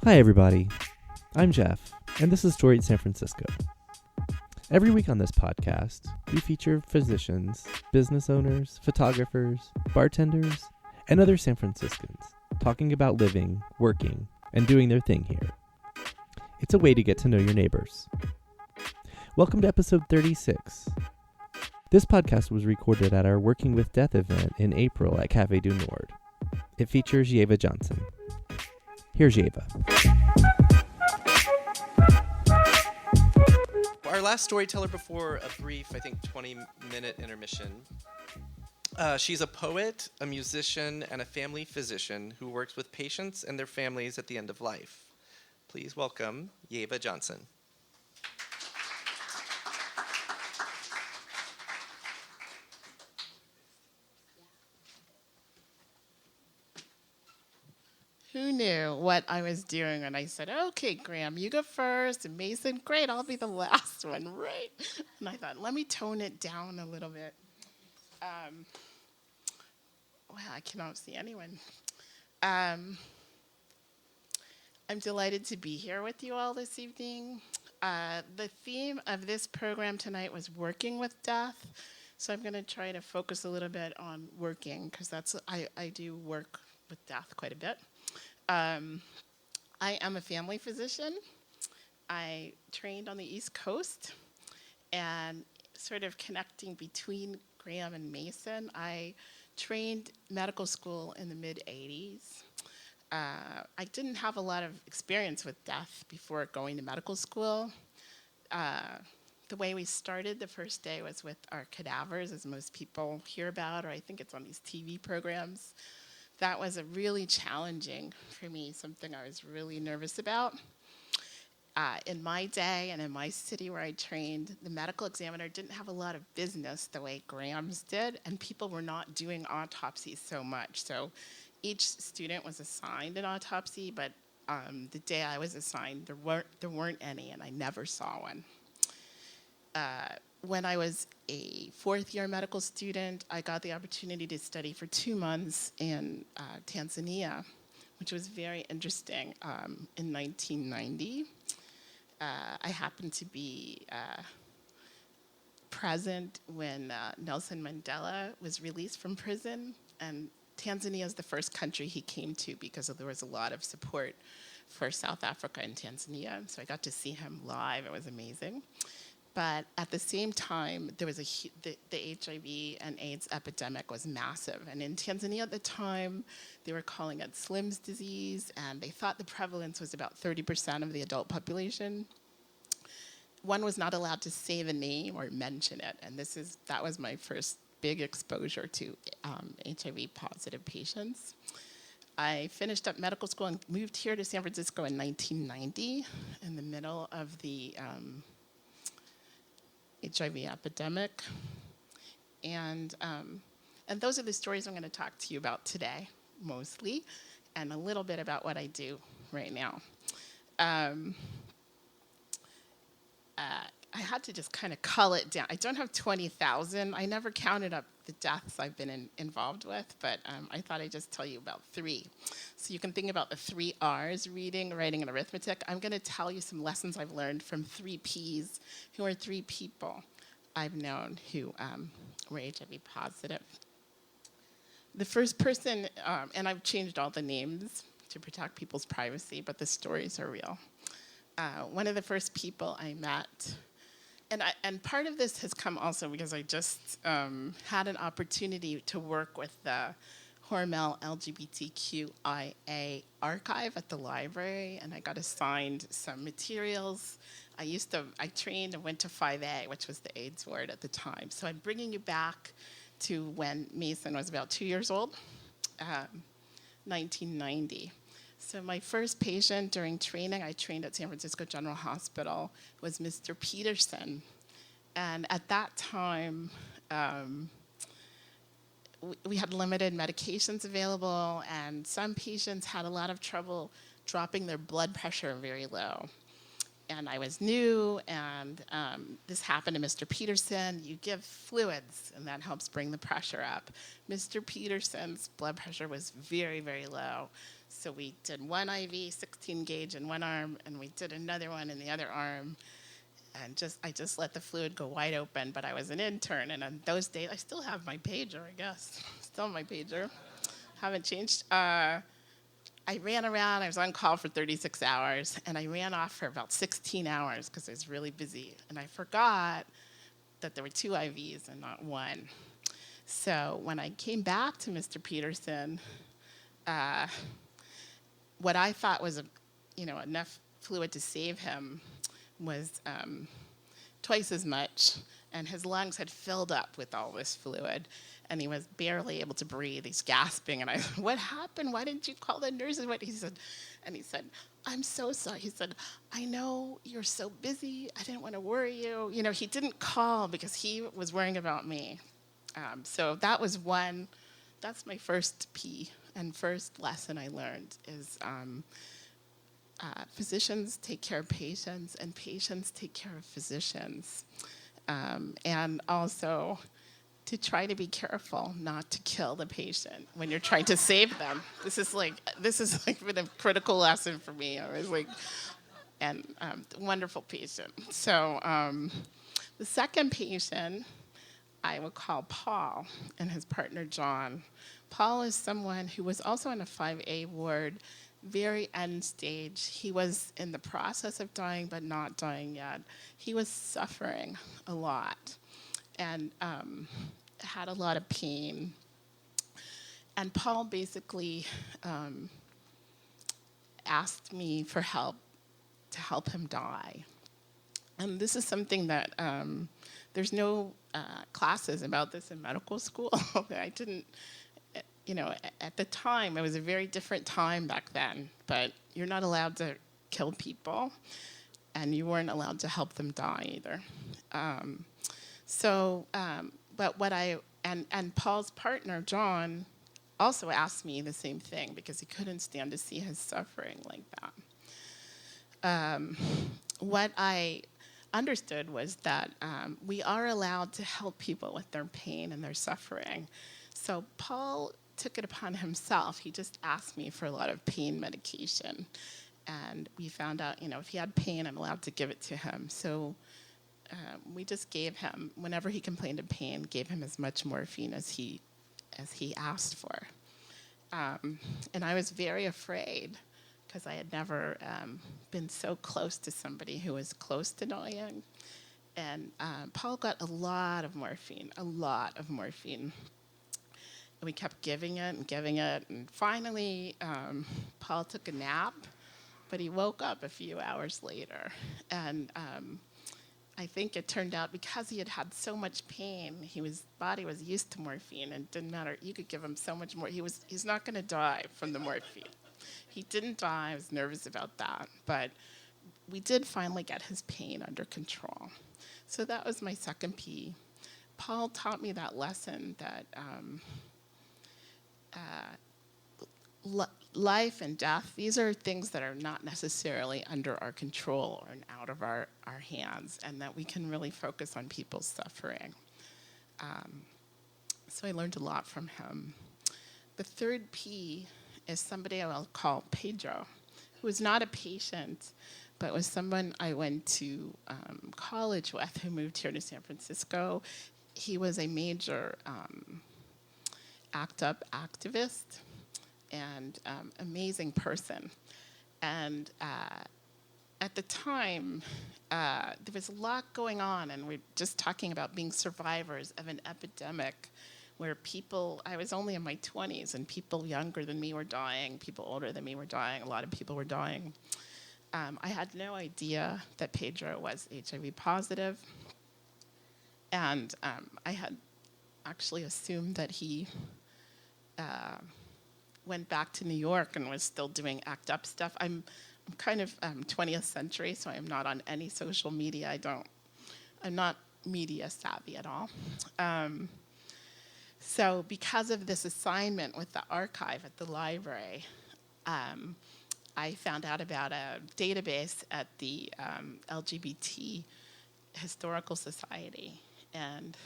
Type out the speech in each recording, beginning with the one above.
Hi everybody, I'm Jeff, and this is Story San Francisco. Every week on this podcast, we feature physicians, business owners, photographers, bartenders, and other San Franciscans talking about living, working, and doing their thing here. It's a way to get to know your neighbors. Welcome to episode 36. This podcast was recorded at our Working with Death event in April at Café du Nord. It features Yeva Johnson. Here's Yeva. Our last storyteller before a brief, 20-minute intermission. She's a poet, a musician, and a family physician who works with patients and their families at the end of life. Please welcome Yeva Johnson. Who knew what I was doing when I said, okay, Graham, you go first, and Mason, great, I'll be the last one, right? And I thought, let me tone it down a little bit. I cannot see anyone. I'm delighted to be here with you all this evening. The theme of this program tonight was working with death, so I'm going to try to focus a little bit on working, because I do work with death quite a bit. I am a family physician. I trained on the East Coast, and sort of connecting between Graham and Mason, I trained medical school in the mid-'80s. I didn't have a lot of experience with death before going to medical school. The way we started the first day was with our cadavers, as most people hear about, or I think it's on these TV programs. That was a really challenging for me, something I was really nervous about. In my day and in my city where I trained, the medical examiner didn't have a lot of business the way Graham's did, and people were not doing autopsies so much. So each student was assigned an autopsy, but the day I was assigned, there weren't any, and I never saw one. When I was a fourth-year medical student, I got the opportunity to study for 2 months in Tanzania, which was very interesting. In 1990, I happened to be present when Nelson Mandela was released from prison, and Tanzania is the first country he came to because there was a lot of support for South Africa and Tanzania, so I got to see him live. It was amazing. But at the same time, there was the HIV and AIDS epidemic was massive. And in Tanzania at the time, they were calling it Slim's disease, and they thought the prevalence was about 30% of the adult population. One was not allowed to say the name or mention it, and that was my first big exposure to HIV-positive patients. I finished up medical school and moved here to San Francisco in 1990, in the middle of the HIV epidemic, and those are the stories I'm going to talk to you about today, mostly, and a little bit about what I do right now. I had to just kind of cull it down. I don't have 20,000. I never counted up the deaths I've been involved with, but I thought I'd just tell you about 3. So you can think about the 3 R's, reading, writing, and arithmetic. I'm going to tell you some lessons I've learned from 3 P's, who are 3 people I've known who were HIV positive. The first person, and I've changed all the names to protect people's privacy, but the stories are real. One of the first people I met, and part of this has come also because I just had an opportunity to work with the Hormel LGBTQIA archive at the library, and I got assigned some materials. I trained and went to 5A, which was the AIDS ward at the time. So I'm bringing you back to when Mason was about 2 years old, 1990. So my first patient during training, I trained at San Francisco General Hospital, was Mr. Peterson. And at that time, we had limited medications available, and some patients had a lot of trouble dropping their blood pressure very low. and I was new, and this happened to Mr. Peterson. You give fluids, and that helps bring the pressure up. Mr. Peterson's blood pressure was very, very low. So we did one IV, 16 gauge in one arm, and we did another one in the other arm. And I just let the fluid go wide open, but I was an intern, and on those days, I still have my pager, I guess. Still my pager. Haven't changed. I ran around. I was on call for 36 hours, and I ran off for about 16 hours because I was really busy. And I forgot that there were 2 IVs and not one. So when I came back to Mr. Peterson, what I thought was enough fluid to save him was twice as much, and his lungs had filled up with all this fluid, and he was barely able to breathe. He's gasping, and I said, "What happened? Why didn't you call the nurses?" He said, "I'm so sorry." He said, "I know you're so busy. I didn't want to worry you." He didn't call because he was worrying about me. So that was one. That's my first P and first lesson I learned is physicians take care of patients, and patients take care of physicians. And also to try to be careful not to kill the patient when you're trying to save them. This is been a critical lesson for me. I was wonderful patient. So the second patient I would call Paul and his partner John. Paul is someone who was also in a 5A ward, very end stage. He was in the process of dying, but not dying yet. He was suffering a lot and had a lot of pain. And Paul basically asked me for help to help him die. And this is something that there's no classes about this in medical school. I didn't, at the time, it was a very different time back then, but you're not allowed to kill people, and you weren't allowed to help them die either. And Paul's partner, John, also asked me the same thing because he couldn't stand to see his suffering like that. What I understood was that we are allowed to help people with their pain and their suffering. So Paul took it upon himself. He just asked me for a lot of pain medication. And we found out, if he had pain, I'm allowed to give it to him. So we just gave him, whenever he complained of pain, gave him as much morphine as he asked for. And I was very afraid because I had never been so close to somebody who was close to dying. And Paul got a lot of morphine. And we kept giving it. And finally, Paul took a nap, but he woke up a few hours later. And I think it turned out because he had had so much pain, his body was used to morphine, and it didn't matter. You could give him so much more. He's not going to die from the morphine. He didn't die. I was nervous about that. But we did finally get his pain under control. So that was my second P. Paul taught me that lesson that life and death, these are things that are not necessarily under our control or out of our hands, and that we can really focus on people's suffering. So I learned a lot from him. The third P is somebody I will call Pedro, who was not a patient, but was someone I went to college with who moved here to San Francisco. He was a major ACT UP activist and amazing person. And at the time, there was a lot going on, and we're just talking about being survivors of an epidemic where I was only in my 20s, and people younger than me were dying, people older than me were dying, a lot of people were dying. I had no idea that Pedro was HIV positive, and I had actually assumed that he went back to New York and was still doing ACT UP stuff. I'm kind of 20th century, so I'm not on any social media. I'm not media savvy at all. So because of this assignment with the archive at the library, I found out about a database at the LGBT Historical Society. And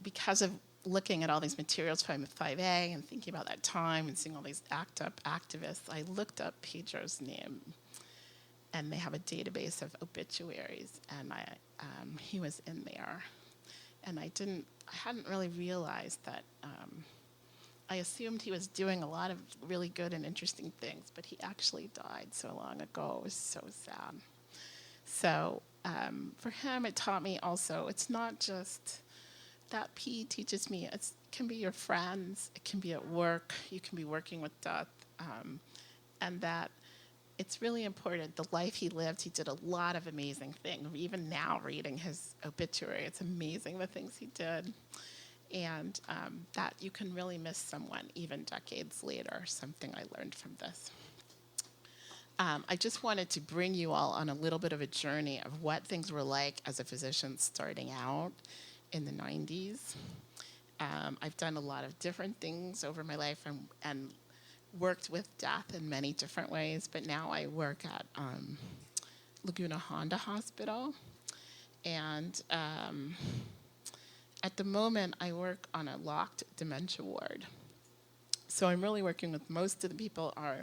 because of looking at all these materials from 5A and thinking about that time and seeing all these ACT UP activists, I looked up Pedro's name. And they have a database of obituaries, and he was in there. And I hadn't really realized that. I assumed he was doing a lot of really good and interesting things, but he actually died so long ago. It was so sad. So for him, it taught me also, it's not just that P teaches me, it can be your friends, it can be at work, you can be working with death, and that it's really important. The life he lived, he did a lot of amazing things. Even now, reading his obituary, it's amazing the things he did. And that you can really miss someone even decades later, something I learned from this. I just wanted to bring you all on a little bit of a journey of what things were like as a physician starting out in the 90s. I've done a lot of different things over my life and worked with death in many different ways, but now I work at Laguna Honda Hospital. And at the moment, I work on a locked dementia ward. So I'm really working with most of the people are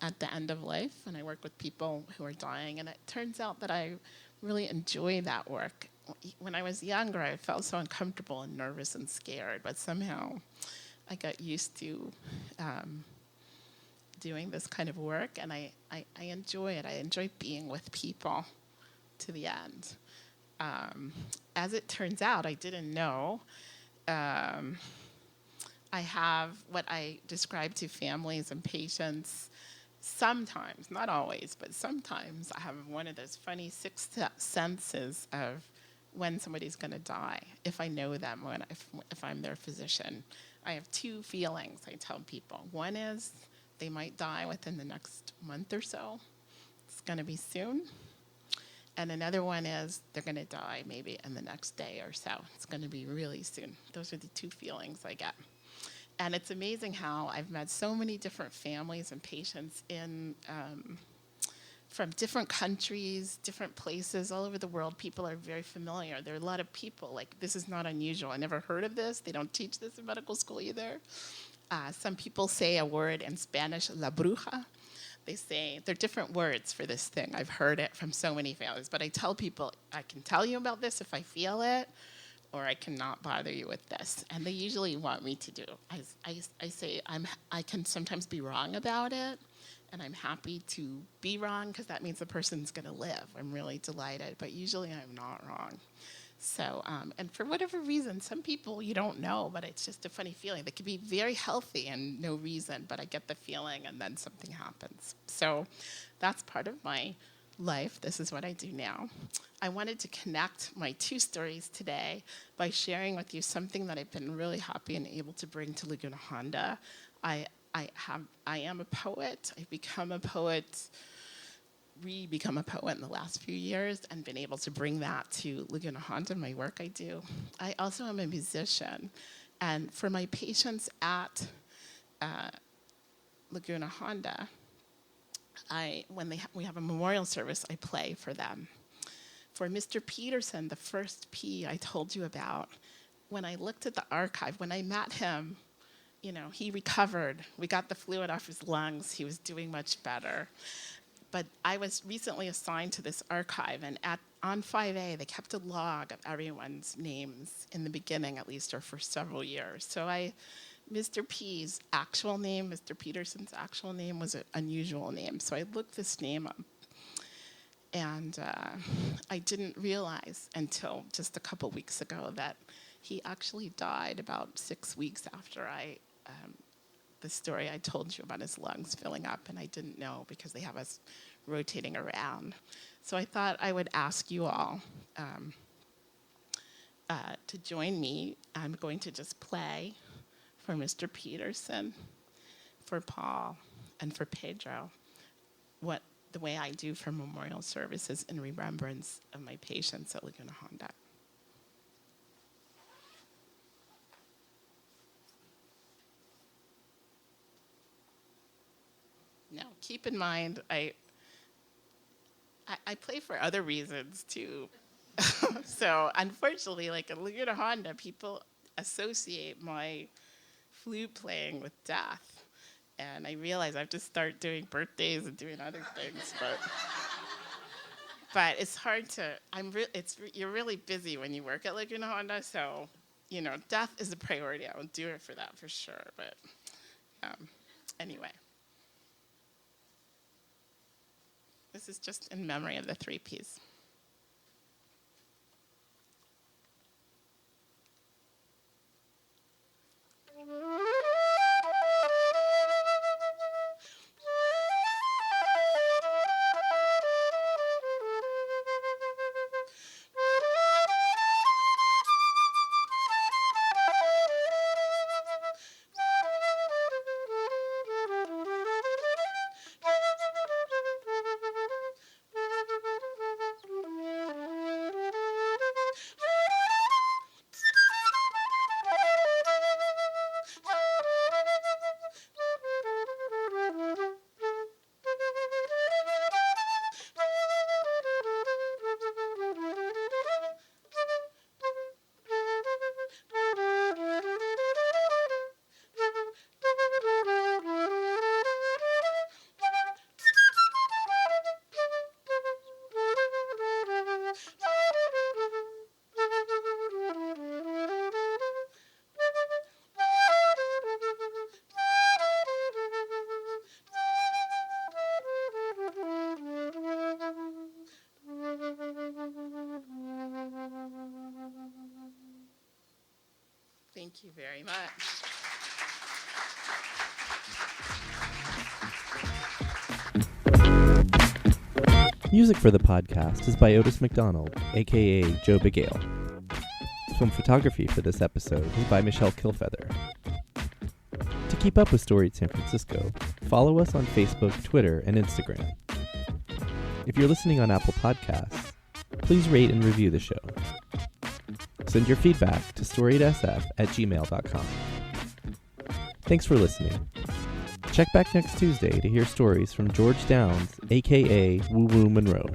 at the end of life, and I work with people who are dying. And it turns out that I really enjoy that work. When I was younger, I felt so uncomfortable and nervous and scared, but somehow I got used to doing this kind of work, and I enjoy it. I enjoy being with people to the end. As it turns out, I didn't know, I have what I describe to families and patients sometimes, not always, but sometimes I have one of those funny sixth senses of when somebody's going to die, if I know them, if I'm their physician. I have two feelings I tell people. One is they might die within the next month or so. It's going to be soon. And another one is they're going to die maybe in the next day or so. It's going to be really soon. Those are the two feelings I get. And it's amazing how I've met so many different families and patients from different countries, different places, all over the world. People are very familiar. There are a lot of people, like, this is not unusual. I never heard of this. They don't teach this in medical school either. Some people say a word in Spanish, la bruja. They say, they're different words for this thing. I've heard it from so many families. But I tell people, I can tell you about this if I feel it, or I cannot bother you with this. And they usually want me to do. I say I can sometimes be wrong about it, and I'm happy to be wrong because that means the person's going to live. I'm really delighted, but usually I'm not wrong. So, and for whatever reason, some people you don't know, but it's just a funny feeling. They could be very healthy and no reason, but I get the feeling and then something happens. So that's part of my life. This is what I do now. I wanted to connect my two stories today by sharing with you something that I've been really happy and able to bring to Laguna Honda. I am a poet. I've become a poet in the last few years and been able to bring that to Laguna Honda, my work I do. I also am a musician. And for my patients at Laguna Honda, when we have a memorial service, I play for them. For Mr. Peterson, the first P I told you about, when I looked at the archive, when I met him, he recovered. We got the fluid off his lungs. He was doing much better. But I was recently assigned to this archive, and on 5A, they kept a log of everyone's names in the beginning, at least, or for several years. So Mr. P's actual name, Mr. Peterson's actual name, was an unusual name. So I looked this name up, and I didn't realize until just a couple weeks ago that he actually died about 6 weeks after the story I told you about his lungs filling up, and I didn't know because they have us rotating around. So I thought I would ask you all to join me. I'm going to just play for Mr. Peterson, for Paul, and for Pedro, the way I do for memorial services in remembrance of my patients at Laguna Honda. No. keep in mind, I play for other reasons too. So unfortunately, like at Laguna Honda, people associate my flute playing with death. And I realize I have to start doing birthdays and doing other things, but it's hard to. You're really busy when you work at Laguna Honda, so death is a priority. I will do it for that for sure. But anyway, this is just in memory of the 3Ps. Thank you very much. Music for the podcast is by Otis McDonald, aka Joe Bigale. Film photography for this episode is by Michelle Kilfeather. To keep up with Storied San Francisco, follow us on Facebook, Twitter, and Instagram. If you're listening on Apple Podcasts, please rate and review the show. Send your feedback to storiedsf@gmail.com. Thanks for listening. Check back next Tuesday to hear stories from George Downs, aka Woo Woo Monroe.